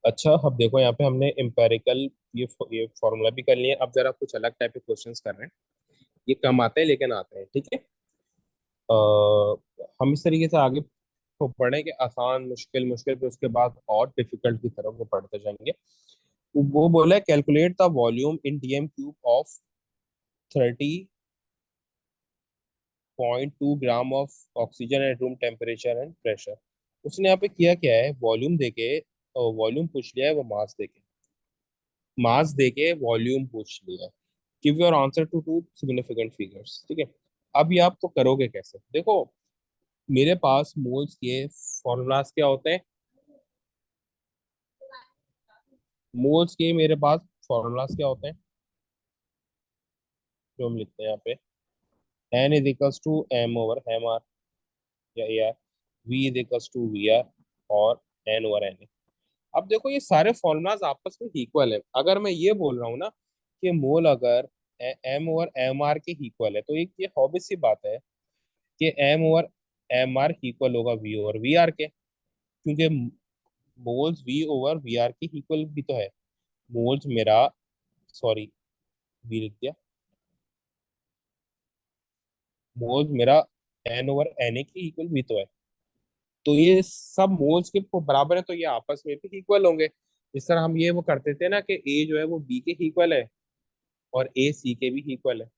अच्छा, अब देखो यहाँ पे हमने एम्पेरिकल ये फॉर्मूला भी कर लिए। अब जरा कुछ अलग टाइप के क्वेश्चंस कर रहे हैं। ये कम आते हैं लेकिन आते हैं, ठीक है। हम इस तरीके से आगे को पढ़ें कि आसान, मुश्किल, मुश्किल पे उसके बाद और डिफिकल्ट की तरफ वो पढ़ते जाएंगे। वो बोला है calculate the volume in DM cube of 30.2 gram of oxygen eight room temperature and pressure. उसने यहाँ पे किया क्या है, वॉल्यूम देके, वॉल्यूम पूछ लिया है, वो मास देके वॉल्यूम पूछ लिया है। Give your answer to two significant figures, ठीक है। अब ये आप तो करोगे कैसे, देखो। मेरे पास मोल्स के फॉर्मूलाज क्या होते हैं, मोल्स के मेरे पास फॉर्मूलाज क्या होते हैं जो हम लिखते हैं यहाँ पे। N is equals to M over M R या A R. V is equals to V R और एन ओवर एन। अब देखो ये सारे फॉर्मूलाज आपस में इक्वल है। अगर मैं ये बोल रहा हूँ ना कि मोल अगर M over M R K equal है, तो एक ये ऑब्वियस सी बात है कि M over M R equal होगा V over V R K, क्योंकि moles V over V R K equal भी तो है। मोल्स मेरा, सॉरी, वी लिख दिया, मोल्स मेरा एन ओवर एन ए के इक्वल भी तो है। तो ये सब मोल्स के बराबर है, तो ये आपस में भी इक्वल होंगे। जिस तरह हम ये वो करते थे ना कि ए जो है वो बी के इक्वल है और ए सी के भी इक्वल है।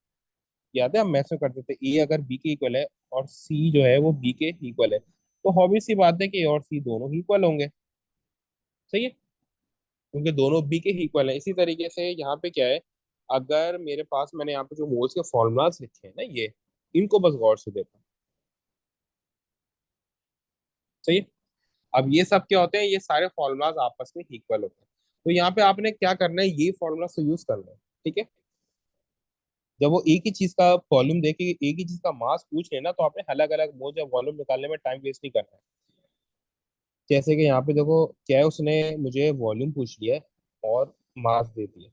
याद है हम मैथ्स में करते थे, ए अगर बी के इक्वल है और सी जो है वो बी के इक्वल है, तो ऑब्वियस सी बात है कि ए और सी दोनों इक्वल होंगे। सही है, क्योंकि दोनों बी के इक्वल है। इसी तरीके से यहाँ पे क्या है, अगर मेरे पास, मैंने यहाँ पे जो मोल्स के फॉर्मूलाज लिखे हैं ना, ये इनको बस गौर से देखो। सही है। अब ये सब क्या होते हैं, ये सारे फॉर्मूलाज आपस में इक्वल होते हैं। तो यहाँ पे आपने क्या करना है, ये फॉर्मूला से यूज करना है, ठीक है। जब वो एक ही चीज का वॉल्यूम देके एक ही चीज का मास पूछ लेना, तो आपने अलग अलग मोल या वॉल्यूम निकालने में टाइम वेस्ट नहीं करना है। जैसे कि यहाँ पे देखो क्या है, उसने मुझे वॉल्यूम पूछ लिया है और मास दे दिया,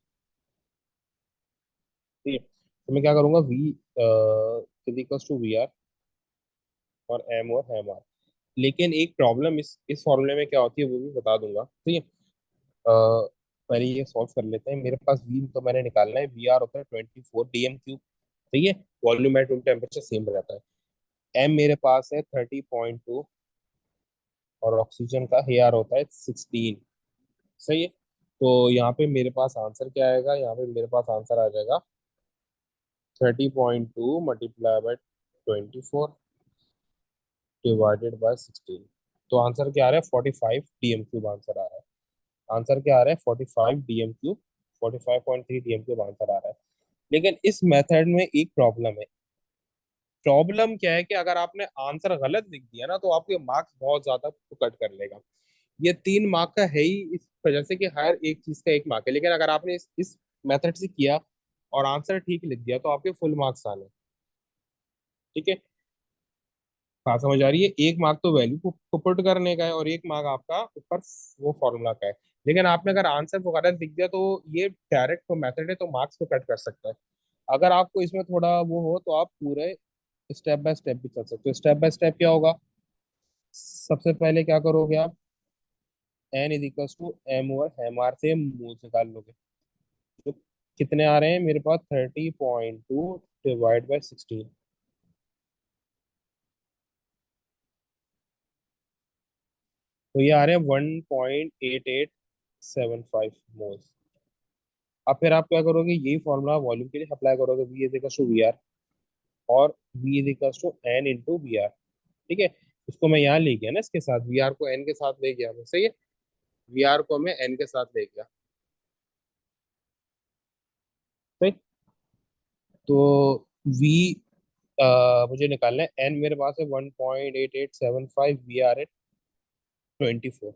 ठीक है। तो मैं क्या करूंगा, V equals to V R और एम और एम आर। लेकिन एक प्रॉब्लम इस फॉर्मूले में क्या होती है वो भी बता दूंगा, ठीक है। पहले ये सॉल्व कर लेते हैं। मेरे पास वी तो मैंने निकालना है, वी आर होता है 24 DM क्यूब, सही है। Volume at room temperature same रहता है। एम मेरे पास है 30.2 और ऑक्सीजन का ए आर होता है 16, सही है। तो यहाँ पे मेरे पास आंसर क्या आएगा, यहाँ पे मेरे पास आंसर आ जाएगा 30.2 मल्टीप्लाई बाय 24 डिवाइडेड बाय 16। तो आंसर क्या आ रहा है, 45 DM क्यूब आंसर आ रहा है। आंसर क्या आ रहा है, 45 DM cube, 45.3 DM cube answer आ रहा है। लेकिन इस मेथड में एक प्रॉब्लम है। प्रॉब्लम क्या है कि अगर आपने आंसर गलत लिख दिया ना, तो आपके मार्क्स बहुत ज्यादा कट कर लेगा। ये 3 मार्क का है ही इस वजह से कि हर एक चीज का 1 मार्क है। लेकिन अगर आपने इस मेथड से किया और आंसर ठीक लिख दिया, तो आपके फुल मार्क्स आने, ठीक है। बात समझ आ रही है, 1 मार्क तो वैल्यू को पुट करने का है और 1 मार्क आपका ऊपर वो फॉर्मूला का है। लेकिन आपने अगर आंसर को गलत लिख दिया, तो ये डायरेक्ट तो मेथड है, तो मार्क्स को कट कर सकता है। अगर आपको इसमें थोड़ा वो हो, तो आप पूरे स्टेप बाय स्टेप भी चल सकते हो। स्टेप बाय स्टेप क्या होगा, सबसे पहले क्या करोगे आप, N is equal to M over M R से मूल निकाल लोगे। तो कितने आ रहे हैं मेरे पास, 30.2 डिवाइड बाय 16। तो ये आ रहे हैं 1.8875 मोल्स। अब फिर आप क्या करोगे, यही फॉर्मूला वॉल्यूम के लिए अप्लाई करोगे, V is equal to V R और V is equal to N into V R, ठीक है। इसको मैं यहाँ ले गया ना, इसके साथ वी आर को एन के साथ ले गया मैं, सही है। वी आर को मैं एन के साथ ले गया, सही। तो वी मुझे निकालना है, एन मेरे पास है 1.8875, वी आर है 24।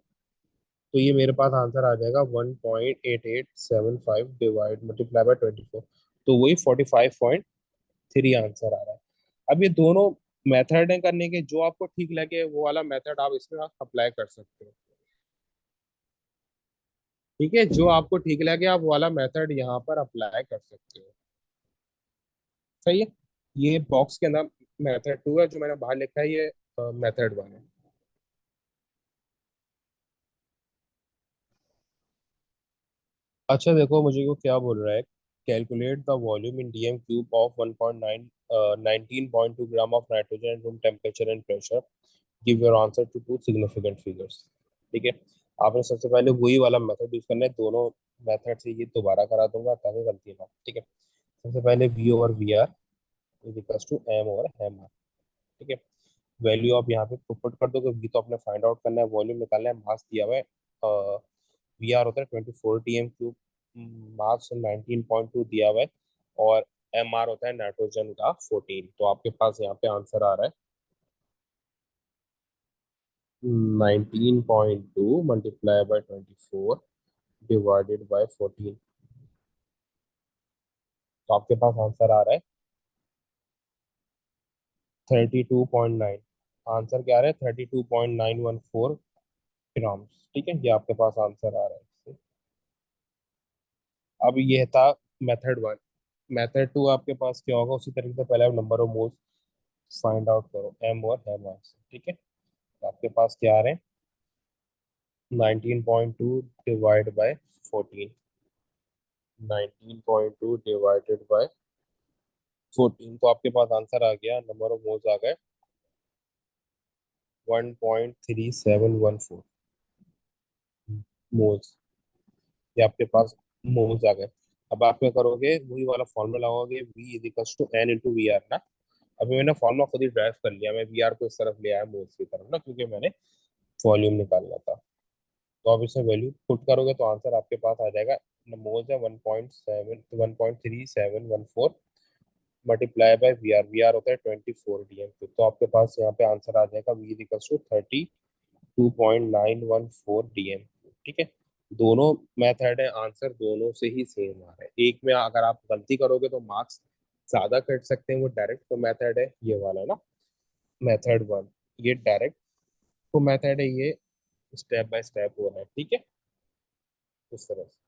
तो ये मेरे पास आंसर आ जाएगा 1.8875 डिवाइड मल्टीप्लाई बाय 24। तो वही 45.3 आंसर आ रहा है। अब ये दोनों मेथड है करने के, जो आपको ठीक लगे वो वाला मेथड आप इसमें आप अप्लाई कर सकते हो, ठीक है। जो आपको ठीक लगे आप वो वाला मेथड यहाँ पर अप्लाई कर सकते हो, सही है। ये बॉक्स के अंदर मेथड 2 है, जो मैंने बाहर लिखा है ये मेथड 1 है। अच्छा देखो मुझे को क्या बोल रहा है, calculate the volume in DM cube of 1.9 19.2 gram of nitrogen room temperature and pressure, give your answer to two significant figures. ठीक है, आपने सबसे पहले वही वाला मेथड यूज करना है, दोनों मेथड से ये दोबारा करा दूंगा ताकि गलती ना हो। ठीक है, सबसे पहले V over V R is equals to M over M R. ठीक है, वैल्यू आप यहाँ पे पुट कर दो, क्योंकि तो आपने फाइंड आउट करना है, वॉल्यूम निकालना है, मास दिया हुआ है, वी आर होता है 24 DM क्यूब, मास 19.2 दिया हुआ है, और एम आर होता है नाइट्रोजन का 14। तो आपके पास यहाँ पे आंसर आ रहा है 19.2 मल्टीप्लाई बाय 24 डिवाइडेड बाय 14। तो आपके पास आंसर आ रहा है 32.9। आंसर क्या आ रहा है? 32.914 ग्राम्स। ठीक है, ये आपके पास आंसर आ रहा है। अब ये था मेथड वन। मेथड टू आपके पास क्या होगा? उसी तरीके से पहले आप number of moles find out करो, एम और एम आर से। ठीक है, तो आपके पास क्या आ रहे हैं? 19.2 डिवाइड बाय 14, 19.2 डिवाइडेड बाय 14, तो आपके पास आंसर आ गया, नंबर ऑफ मोल्स आ गए 1.3714 मोल्स। ये आपके पास मोल्स आ गए। अब आप क्या करोगे? वही वाला फॉर्मूला लगाओगे, v is equal to N into V R ना। अभी मैंने फॉर्मूला खुद ही ड्राइव कर लिया, मैं वी आर को इस तरफ ले आया मोल्स की तरफ ना, क्योंकि मैंने वॉल्यूम निकालना था। तो आप इसमें वैल्यू पुट करोगे तो आंसर आपके पास आ जाएगा, मोल्स है 1.3714 मल्टीप्लाई बाय वी आर होता है 24 DM। तो आपके पास यहाँ पे आंसर आ जाएगा वी इक्वल्स टू 32.914 DM। ठीक है, दोनों मेथड है, आंसर दोनों से ही सेम आ रहा है। एक में अगर आप गलती करोगे तो मार्क्स ज्यादा कट सकते हैं, वो डायरेक्ट तो मेथड है ये वाला ना, मेथड वन। ये डायरेक्ट तो मेथड है, ये स्टेप बाय स्टेप हो रहा है। ठीक है, इस तरह से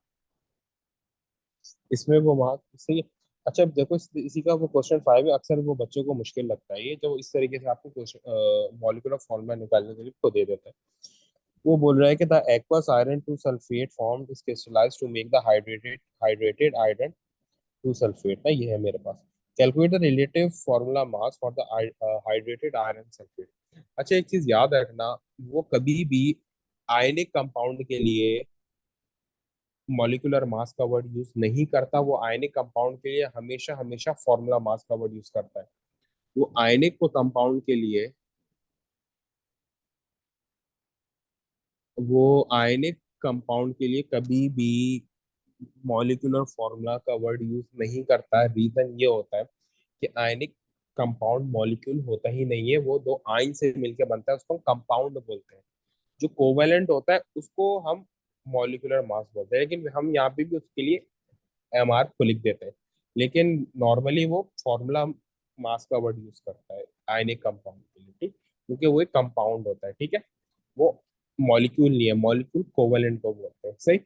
इसमें वो मार्क सही है। अच्छा अब देखो, इसी का वो क्वेश्चन फाइव है, अक्सर वो बच्चों को मुश्किल लगता है ये, जो इस तरीके से आपको क्वेश्चन मॉलिक्यूलर फॉर्मूला निकालने के लिए को दे देता है। वो बोल रहा है कि the aqueous iron two sulphate form is crystallised to make the hydrated iron two sulphate ना, ये है मेरे पास। Calculate the relative formula mass for the hydrated iron sulphate. अच्छा एक चीज याद रखना, वो कभी भी आयनिक कंपाउंड के लिए मॉलिक्यूलर मास का वर्ड यूज नहीं करता, वो आयनिक कंपाउंड के लिए हमेशा हमेशा फॉर्मूला मास का वर्ड यूज करता है। वो आयनिक को कंपाउंड के लिए, वो आयनिक कंपाउंड के लिए कभी भी मॉलिक्यूलर फॉर्मूला का वर्ड यूज नहीं करता है। रीजन ये होता है कि आयनिक कंपाउंड मॉलिक्यूल होता ही नहीं है, वो दो आयन से मिलकर बनता है, उसको हम कंपाउंड बोलते हैं। जो कोवेलेंट होता है उसको हम मॉलिक्यूलर मास बोलते हैं, लेकिन हम यहाँ पे भी उसके लिए एम आर को लिख देते हैं। लेकिन नॉर्मली वो फॉर्मूला मास का वर्ड यूज करता है आयनिक कंपाउंड के लिए। ठीक, क्योंकि वो एक कंपाउंड होता है। ठीक है, वो मॉलिक्यूल नहीं है, मॉलिक्यूल कोवेलेंट को बोलते हैं। सही।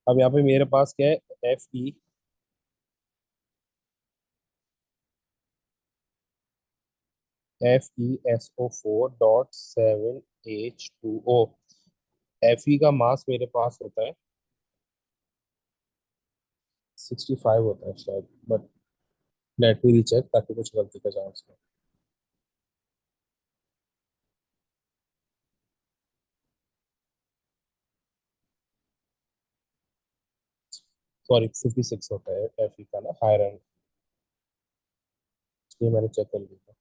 अब यहाँ पे मेरे पास क्या है? Fe2SO4.7H2O। Fe का मास मेरे पास होता है 65 होता है शायद, बट लेट मी रीचेक ताकि कुछ गलती का चांस हो। सॉरी 56 होता है Fe का ना, हायर एंड। ये मैंने चेक कर लिया।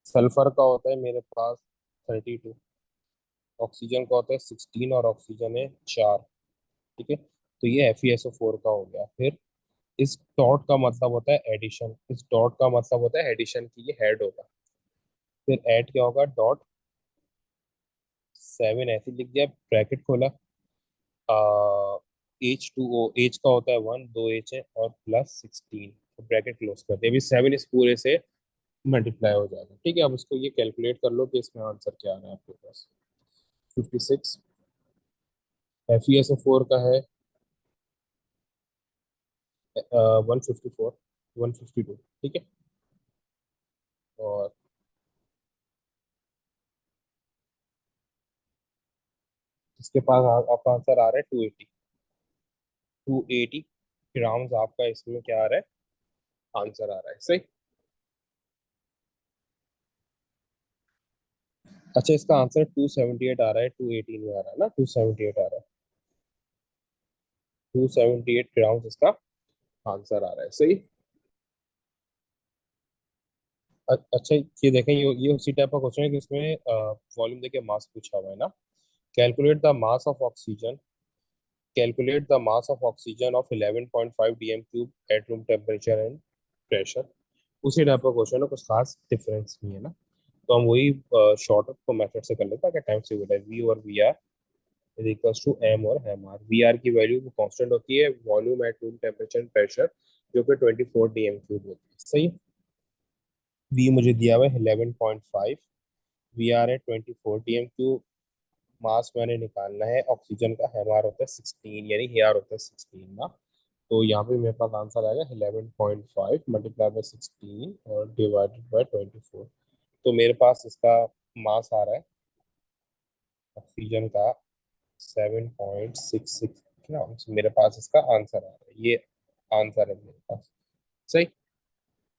सल्फर का होता है मेरे पास 32, ऑक्सीजन का होता है 16, और ऑक्सीजन है 4। ठीक है, तो ये FeSO4 का हो गया। फिर इस डॉट का मतलब होता है एडिशन, इस डॉट का मतलब होता है एडिशन की, ये हेड होगा। फिर ऐड क्या होगा? डॉट 7 ऐसे लिख दिया, ब्रैकेट खोला, H2O, एच का होता है 1, 2 H है, और प्लस 16, ब्रैकेट क्लोज कर दिया। अभी 7 इस पूरे से मल्टीप्लाई हो जाएगा। ठीक है, अब इसको ये कैलकुलेट कर लो कि इसमें आंसर क्या आ रहा है आपके पास। 56 FeSO4 का है 154, 152। ठीक है, और इसके पास आपका आंसर आ रहा है 280। 280 ग्राम्स आपका इसमें क्या आ रहा है, आंसर आ रहा है, सही। अच्छा, इसका आंसर 278 आ रहा है, 280 नहीं आ रहा है ना, 278 आ रहा है। 278 ग्राम्स इसका आंसर आ रहा है, सही। अच्छा, ये देखें, ये उसी टाइप का क्वेश्चन है कि इसमें वॉल्यूम देके मास पूछा हुआ है ना। Calculate the mass of oxygen, calculate the mass of oxygen of 11.5 DM cube eight room temperature and pressure. उसी टाइप का क्वेश्चन है, कुछ खास डिफरेंस नहीं है ना। तो हम वही शॉर्ट को मेथड से कर लेते हैं, टाइम से होता है वी और V R is equals to M और एम आर। वी आर की वैल्यू कांस्टेंट होती है, volume at room temperature and pressure जो कि 24 डीएम क्यूब होती है, सही। वी मुझे दिया हुआ है 11.5, वी आर है 24 डीएम क्यूब, मास मैंने निकालना है ऑक्सीजन का, एम आर होता है 16, यानी ए आर होता है 16 ना। तो यहाँ पे मेरे पास आंसर आएगा 11.5 मल्टीप्लाई बाय 16 और डिवाइडेड बाय 24। तो मेरे पास इसका मास आ रहा है ऑक्सीजन का 7.66 ग्राम। मेरे पास इसका आंसर आ रहा है, ये आंसर है मेरे पास, सही।